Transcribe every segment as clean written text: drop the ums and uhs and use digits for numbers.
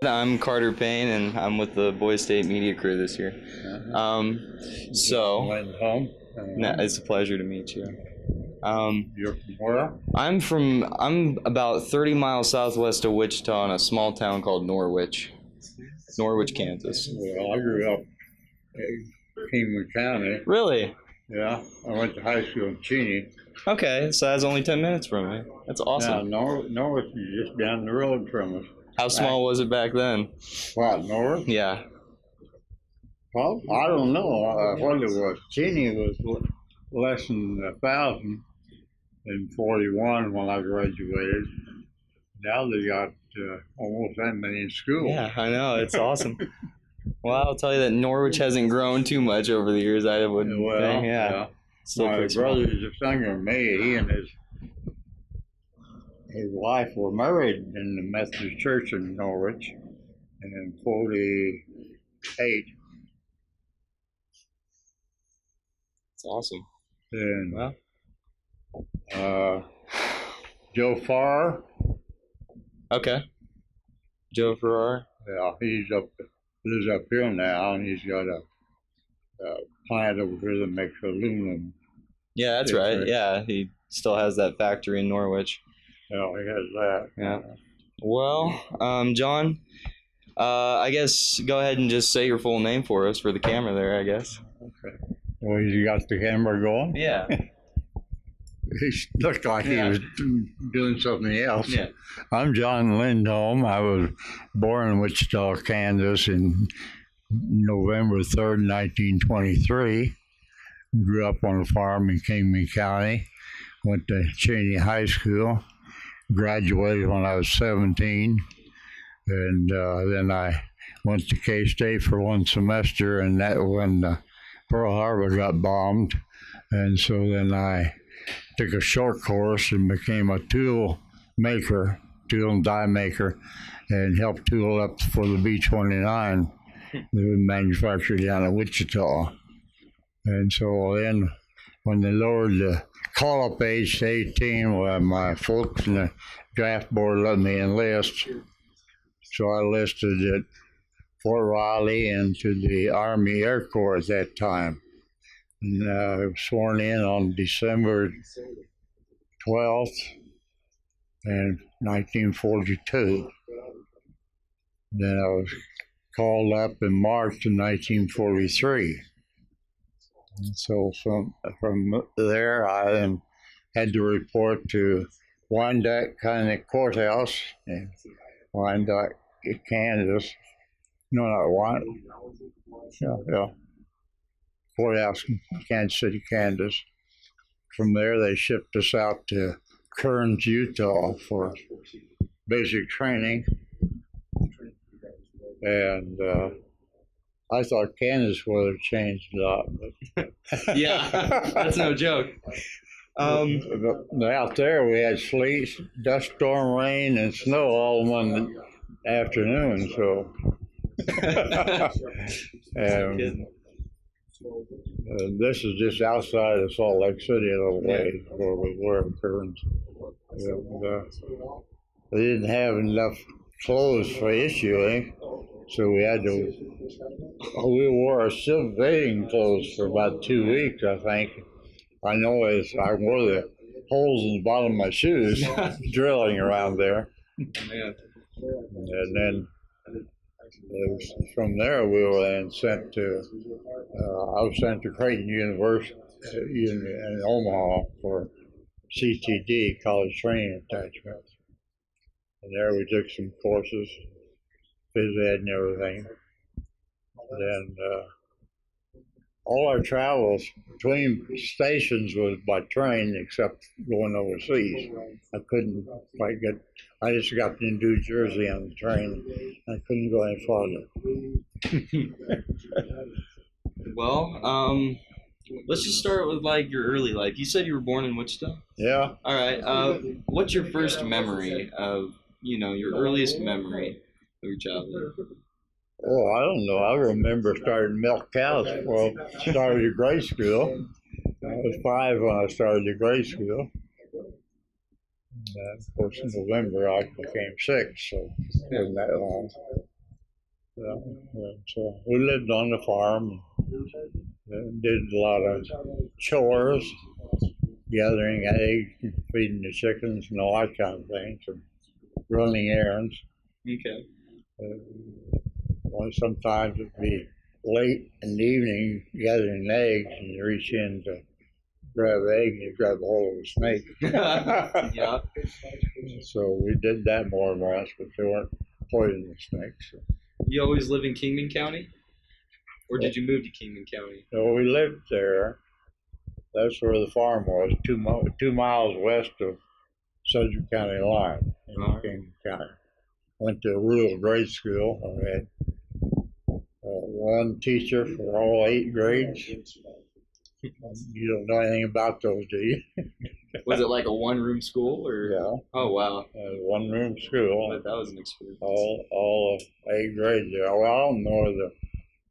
I'm Carter Payne, and I'm with the Boys State Media Crew this year. So, Lindholm. it's a pleasure to meet you. You're from where? I'm about 30 miles southwest of Wichita in a small town called Norwich, Kansas. Well, I grew up in Kingman County. Really? Yeah, I went to high school in Cheney. Okay, so that's only 10 minutes from me. That's awesome. Now, Norwich is just down the road from us. How small was it back then? What, Norwich? Yeah. Well, I don't know what it was. Cheney was less than 1,000 in 41 when I graduated. Now they got almost that many in school. Yeah, I know. It's awesome. Well, I'll tell you that Norwich hasn't grown too much over the years. I wouldn't think. Yeah. My brother is just younger than me. He and his wife were married in the Methodist Church in Norwich in 48. It's awesome. And Well, Joe Farr. okay. Joe Farrar. Yeah, lives up here now, and he's got a plant over here that makes aluminum. Yeah, that's right. Yeah, he still has that factory in Norwich. Yeah, he has that. Yeah. Well, John, I guess go ahead and just say your full name for us for the camera there, I guess. Okay. Well, you got the camera going? Yeah. He looked like he was doing something else. Yeah. I'm John Lindholm. I was born in Wichita, Kansas in November 3rd, 1923. Grew up on a farm in Kingman County. Went to Cheney High School. Graduated when I was 17. And then I went to K-State for one semester, and that when Pearl Harbor got bombed. And so then I took a short course and became a tool and die maker, and helped tool up for the B-29 that was manufactured down in Wichita. And so then when they lowered the call-up age to 18, well, my folks in the draft board let me enlist. So I enlisted at Fort Riley and to the Army Air Corps at that time. And I was sworn in on December 12th in 1942. Then I was called up in March of 1943. And so from there, I then had to report to Wyandotte County Courthouse in Wyandotte, Kansas. No, not Wyandotte. Yeah. Courthouse in Kansas City, Kansas. From there, they shipped us out to Kearns, Utah for basic training. And I thought Kansas weather changed a lot. But Yeah, that's no joke. Out there, we had sleet, dust storm, rain, and snow all in one afternoon. So, this is just outside of Salt Lake City a little ways where we were in Kearns. They didn't have enough clothes for issuing, so we wore our civilian clothes for about 2 weeks, I think. I know as I wore the holes in the bottom of my shoes drilling around there. Man. And then from there, we were then sent to, I was sent to Creighton University in Omaha for CTD, College Training Attachment. And there we took some courses, phys ed and everything. Then all our travels between stations was by train, except going overseas. I just got to New Jersey on the train. I couldn't go any farther. Well, let's just start with like your early life. You said you were born in Wichita? Yeah. All right. What's your first memory of, your earliest memory of your childhood? Oh, I don't know. I remember starting to milk cows. Well, started at grade school. I was 5 when I started at grade school. And of course, in November, I became 6, so it wasn't that long. So we lived on the farm and did a lot of chores, gathering eggs, feeding the chickens, and all that kind of things, and running errands. Okay. Well, sometimes it'd be late in the evening gathering eggs, and you reach in to grab an egg and you grab a hold of a snake. Yeah. So we did that more than once, but they weren't poisonous snakes. You always live in Kingman County? Or did you move to Kingman County? So we lived there. That's where the farm was, 2 miles west of Sedgwick County line in Kingman County. Went to a rural grade school. I had one teacher for all 8 grades. You don't know anything about those, do you? Was it like a one-room school, or? Yeah. Oh wow. One-room school. But that was an experience. All 8 grades there. Well, I don't know whether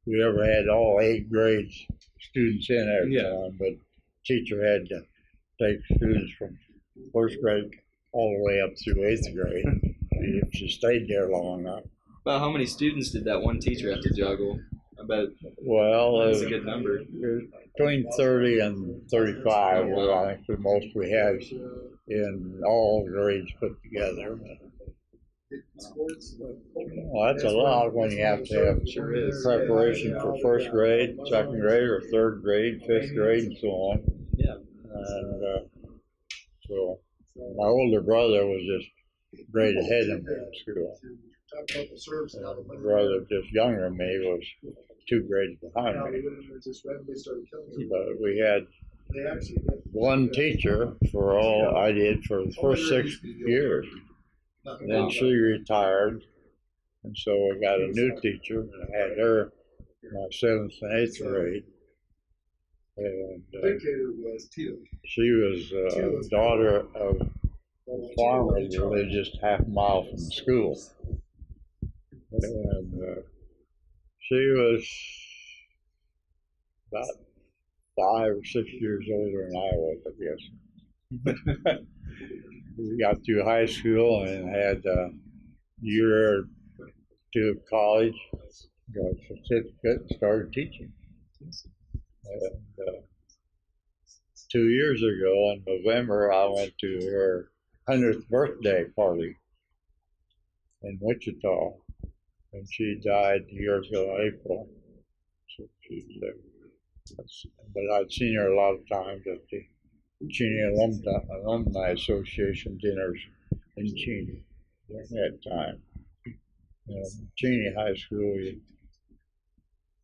we ever had all 8 grades students in every time, but teacher had to take students from first grade all the way up through 8th grade if she stayed there long enough. About how many students did that one teacher have to juggle? I bet. Well, that's a good number. Between 30 and 35 was, I think, the most we had in all grades put together. Well, that's a lot when you have to have preparation for first grade, second grade, or third grade, 5th grade, and so on. Yeah. And so my older brother was just a grade ahead of me in school. My brother, just younger than me, was 2 grades behind me. But we had one teacher for all I did for the first 6 years. And then she retired, and so we got a new teacher, and I had her in my 7th and 8th grade. And she was a daughter of a farmer who lived just half a mile from the school. And she was about 5 or 6 years older than I was, I guess. We got through high school and had a year or 2 of college, got a certificate, and started teaching. And 2 years ago in November, I went to her 100th birthday party in Wichita, and she died a year ago in April. So but I'd seen her a lot of times at the Cheney Alumni Association dinners in Cheney during that time. Cheney High School,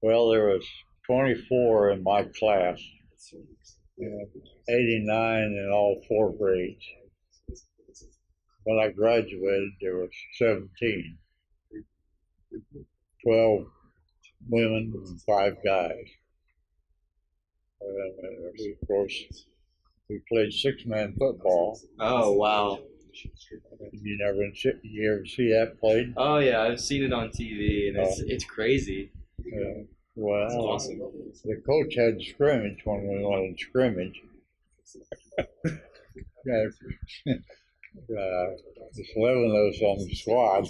well, there was 24 in my class, and 89 in all 4 grades. When I graduated, there was 17, 12 women and 5 guys. Of course, we played 6-man football. Oh wow! You ever see that played? Oh yeah, I've seen it on TV, and it's crazy. Well, that's awesome. The coach had scrimmage when we wanted scrimmage. There's 11 of us on the squad.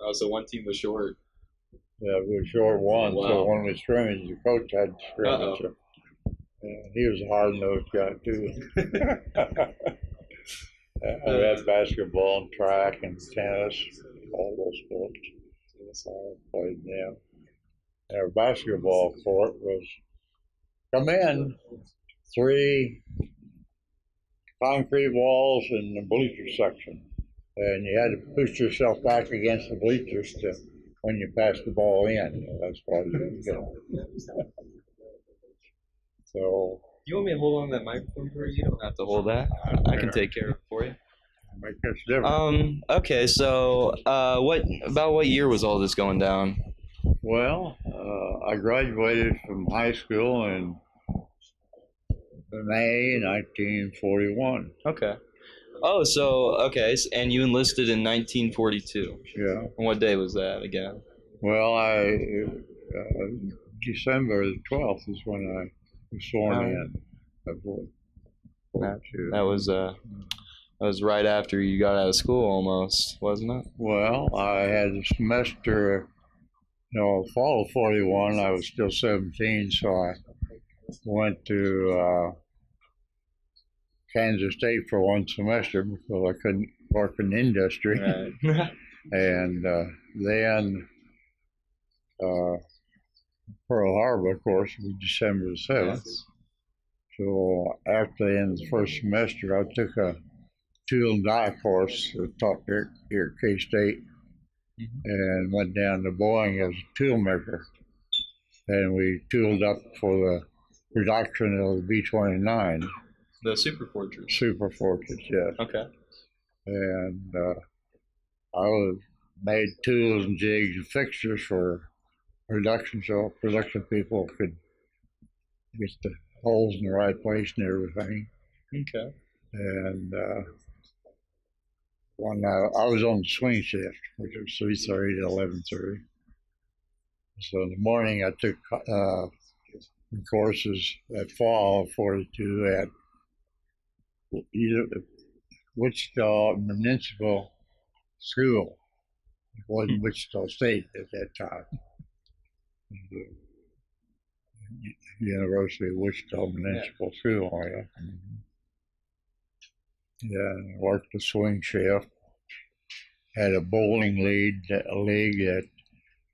Oh, so one team was short. Yeah, we were short one, wow. So when we scrimmaged, the coach had scrimmage. He was a hard-nosed guy, too. I had basketball and track and tennis, all those sports. I played them. Our basketball court was, come in, 3 concrete walls in the bleacher section. And you had to push yourself back against the bleachers when you passed the ball in. That's why you go. So. You want me to hold on to that microphone for you? You don't have to hold that. I can take care of it for you. Make this different. Okay, so what year was all this going down? Well, I graduated from high school in May 1941. Okay. Oh, so okay, and you enlisted in 1942. Yeah. And what day was that again? Well, December the 12th is when I was sworn in. That was That was right after you got out of school, almost, wasn't it? Well, I had a semester, fall of 41, I was still 17, so I went to Kansas State for one semester because I couldn't work in industry. Right. And then Pearl Harbor, of course, was December the 7th. Yes. So after the end of the first semester, I took a tool and die course that taught here at K-State and went down to Boeing as a tool maker. And we tooled up for the production of the B-29. The Super Fortress. Super Fortress, yes. Okay. And I made tools and jigs and fixtures for production, so production people could get the holes in the right place and everything. Okay. And one I was on the swing shift, which was 3:30 to 11:30. So in the morning I took courses at fall of 42 at Wichita Municipal School. It wasn't Wichita State at that time. The University of Wichita Municipal School, yeah. Yeah, worked the swing shift. Had a bowling league that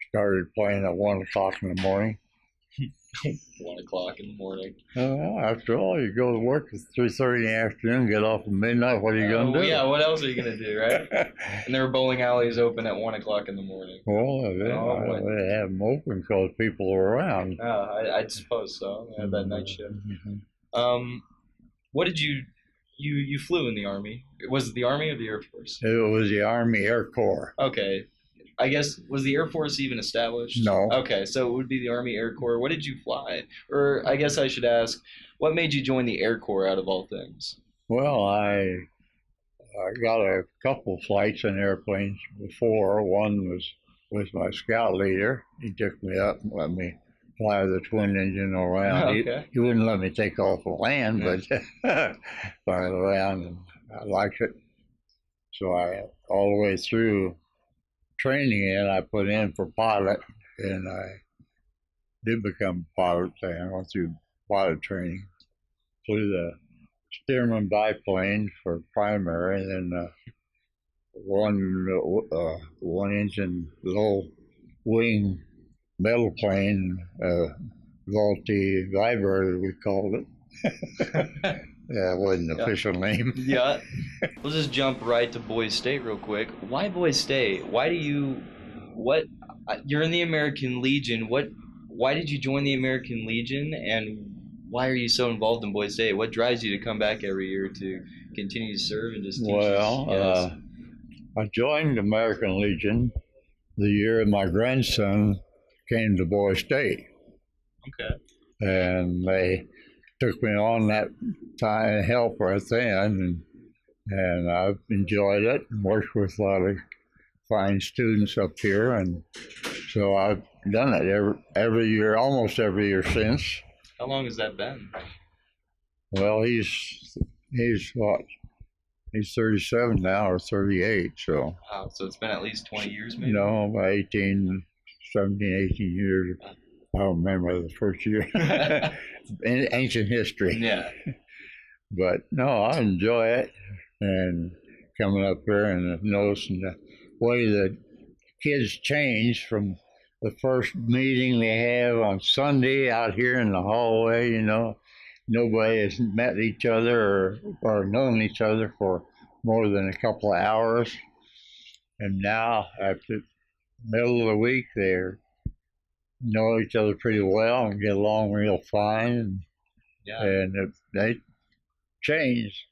started playing at 1 o'clock in the morning. 1 o'clock in the morning. After all, you go to work at 3:30 in the afternoon, get off at midnight. What are you going to do? Yeah, what else are you going to do, right? And there were bowling alleys open at 1 o'clock in the morning. Well, they have them open because people are around. I'd suppose so. They had that night shift. What did you flew in the Army? Was it the Army or the Air Force? It was the Army Air Corps. Okay. I guess, was the Air Force even established? No. Okay, so it would be the Army Air Corps. What did you fly? Or I guess I should ask, what made you join the Air Corps out of all things? Well, I got a couple flights in airplanes before. One was with my scout leader. He took me up and let me fly the twin engine around. Okay. He wouldn't let me take off the land, but fly around, and I liked it. So I, all the way through training I put in for pilot, and I did become a pilot. I went through pilot training, flew the Stearman biplane for primary, and then one engine low wing metal plane, Vultee vibrator we called it. Yeah, it wasn't an official name. Yeah. We'll just jump right to Boys State real quick. Why Boys State? You're in the American Legion. Why did you join the American Legion, and why are you so involved in Boys State? What drives you to come back every year to continue to serve and just teach? Well, I joined the American Legion the year my grandson came to Boys State. Okay. And they took me on that time help right then, and I've enjoyed it and worked with a lot of fine students up here, and so I've done it every year, almost every year since. How long has that been? Well, he's what? He's 37 now, or 38, so. Wow, so it's been at least 20 years, maybe? No, about 17, 18 years. I don't remember the first year. In ancient history. Yeah. But no, I enjoy it, and coming up here and noticing the way the kids change from the first meeting they have on Sunday out here in the hallway. Nobody has met each other or known each other for more than a couple of hours, and now after the middle of the week they know each other pretty well and get along real fine, and they change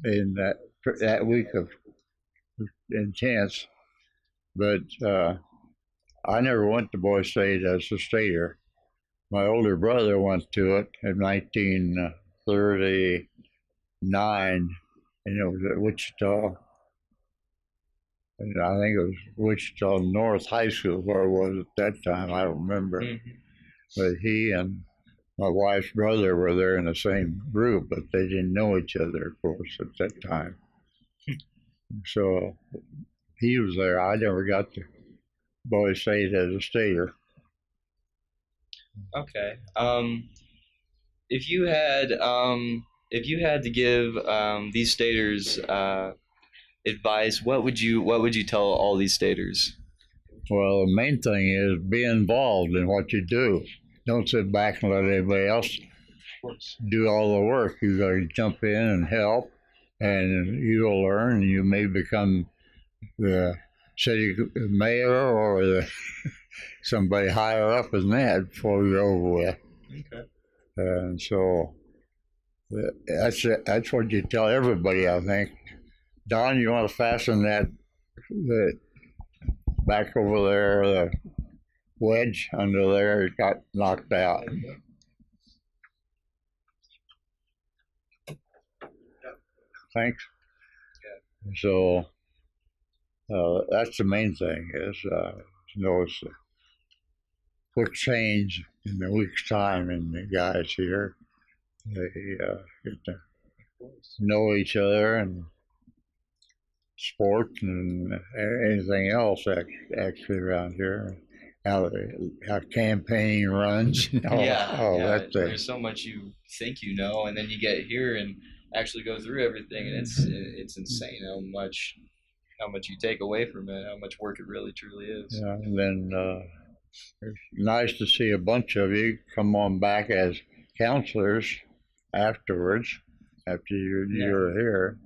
in that week of intense. But I never went to Boys State as a stater. My older brother went to it in 1939, and it was at Wichita. And I think it was Wichita North High School where it was at that time. I don't remember. Mm-hmm. But he and my wife's brother were there in the same group, but they didn't know each other, of course, at that time. So he was there. I never got to Boise State as a stater. Okay. If you had to give these staters advice, what would you tell all these staters? Well, the main thing is be involved in what you do. Don't sit back and let anybody else do all the work. You got to jump in and help, and you'll learn. And you may become the city mayor or somebody higher up than that before you're over with. Okay. And so that's what you tell everybody, I think. Don, you want to fasten that back over there, the wedge under there, it got knocked out. Thanks. So that's the main thing is notice the quick change in a week's time in the guys here. They get to know each other and sports and anything else actually around here. How campaigning runs. Yeah. There's so much you think you know, and then you get here and actually go through everything, and it's insane how much you take away from it, how much work it really truly is. Yeah, and then it's nice to see a bunch of you come on back as counselors afterwards, after you were here.